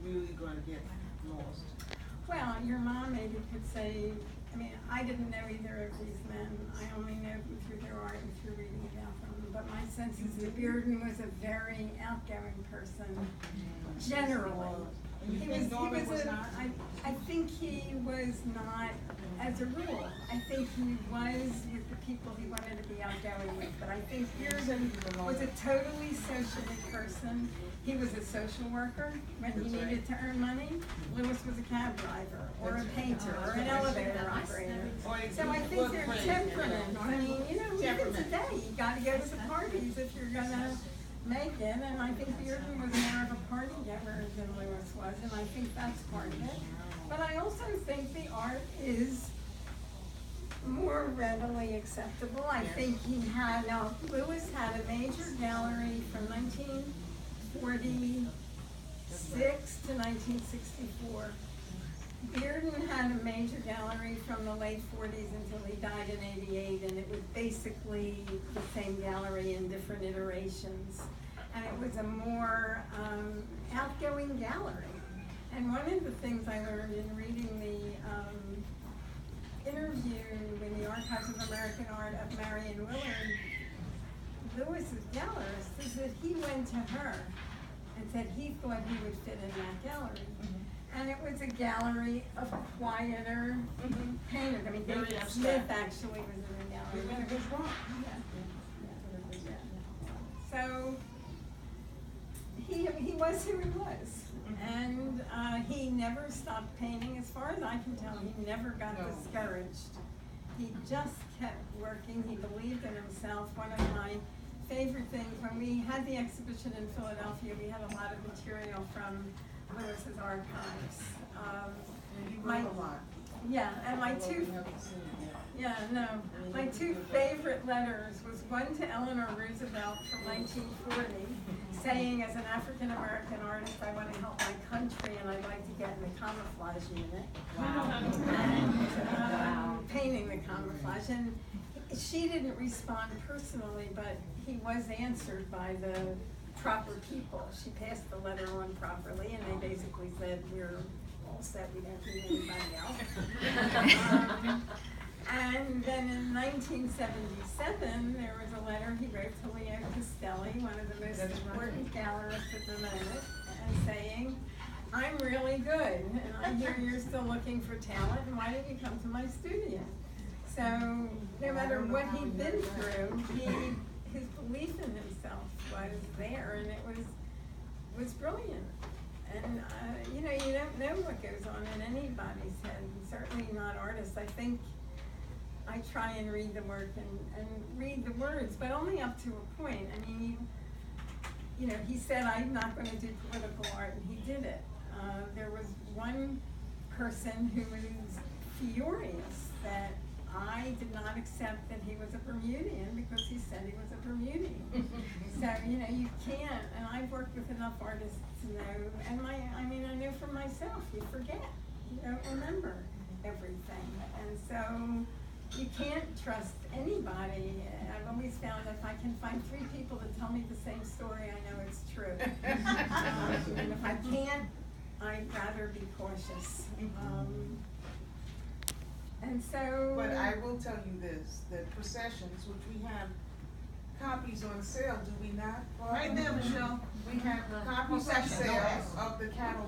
really gonna get lost. Well, your mom maybe could say, I mean, I didn't know either of these men. I only know them through their art and through reading about them. But my sense is that Bearden was a very outgoing person, generally. I think he was not, as a rule, I think he was with the people he wanted to be outgoing with. But I think Bearden was a totally sociable person. He was a social worker when he needed to earn money. Lewis was a cab driver, or a painter, or an elevator operator. So I think their temperament, I mean, you know, even today, you gotta go to the parties if you're gonna make it, and I think Bearden was more of a party giver than Lewis was, and I think that's part of it. But I also think the art is more readily acceptable. I think he had, now, Lewis had a major gallery from 1946 to 1964. Bearden had a major gallery from the late 40s until he died in 88, and it was basically the same gallery in different iterations. And it was a more outgoing gallery. And one of the things I learned in reading the interview in the Archives of American Art of Marion Willard, Lewis's gallerist, is that he went to her and said he thought he would fit in that gallery. And it was a gallery of quieter painters. I mean, David Smith actually was in the gallery. So he was who he was. And he never stopped painting. As far as I can tell, he never got discouraged. He just kept working. He believed in himself. One of my favorite things, when we had the exhibition in Philadelphia, we had a lot of material from Lewis's archives. Yeah, and my two favorite letters was one to Eleanor Roosevelt from 1940, saying, as an African American artist, I want to help my country and I'd like to get in the camouflage unit. And painting the camouflage. And she didn't respond personally, but he was answered by the proper people. She passed the letter on properly, and they basically said, we're all set, we don't need anybody else. And then in 1977, there was a letter he wrote to Leo Castelli, one of the most important gallerists at the moment, and saying, I'm really good, and I hear you're still looking for talent, and why don't you come to my studio? So no matter what he'd been through, his belief in himself was there, and it was brilliant. And you know, you don't know what goes on in anybody's head, certainly not artists. I think I try and read the work and read the words, but only up to a point. I mean, you know, he said, I'm not going to do political art, and he did it. There was one person who was furious that I did not accept that he was a Bermudian because he said he was a Bermudian. So, you know, you can't, and I've worked with enough artists to know, and I know for myself, you forget, you don't remember everything. And so, you can't trust anybody. I've always found if I can find 3 people that tell me the same story, I know it's true. And if I can't, I'd rather be cautious. And so. But I will tell you this, that Processions, which we have copies on sale, do we not? Right there, Michelle. We have copies on sale of the catalog.